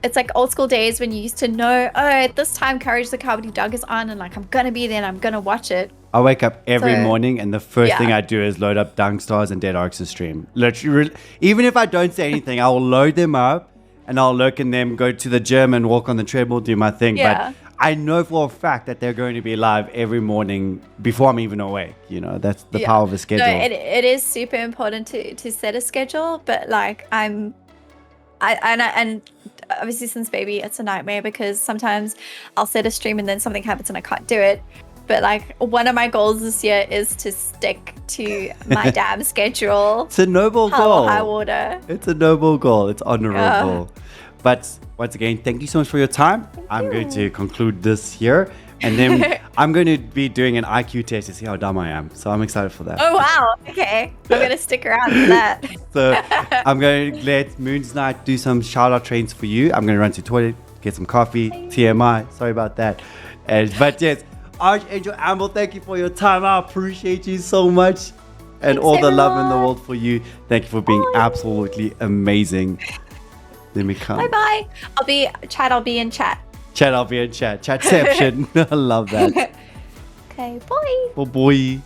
[SPEAKER 2] it's like old school days when you used to know, at this time Courage the Cowardly Dog is on, and like I'm gonna be there and I'm gonna watch it.
[SPEAKER 1] I wake up every morning and the first thing I do is load up Dunk Stars and Dead Arcs' stream. Literally, even if I don't say anything, I will load them up and I'll lurk in them, go to the gym and walk on the treadmill, do my thing.
[SPEAKER 2] Yeah.
[SPEAKER 1] But I know for a fact that they're going to be live every morning before I'm even awake. You know, that's the power of a schedule.
[SPEAKER 2] No, it is super important to set a schedule, but like and obviously since baby, it's a nightmare because sometimes I'll set a stream and then something happens and I can't do it. But like one of my goals this year is to stick to my damn schedule.
[SPEAKER 1] It's a noble goal.
[SPEAKER 2] High water.
[SPEAKER 1] It's a noble goal. It's honorable. But once again, thank you so much for your time. I'm going to conclude this here. And then I'm going to be doing an IQ test to see how dumb I am. So I'm excited for that.
[SPEAKER 2] Oh, wow. Okay. I'm going to stick around for that.
[SPEAKER 1] So I'm going to let Moon's Night do some shout out trains for you. I'm going to run to the toilet, get some coffee, TMI. Sorry about that. But yes, Archangel Amber, thank you for your time. I appreciate you so much. And
[SPEAKER 2] Thanks,
[SPEAKER 1] all the love in the
[SPEAKER 2] everyone.
[SPEAKER 1] world for you. Thank you for being
[SPEAKER 2] Bye.
[SPEAKER 1] absolutely amazing. Let me come.
[SPEAKER 2] Bye-bye. I'll be in chat.
[SPEAKER 1] Chat, I'll be in chat. Chatception. I love that.
[SPEAKER 2] Okay, bye.
[SPEAKER 1] Oh boy.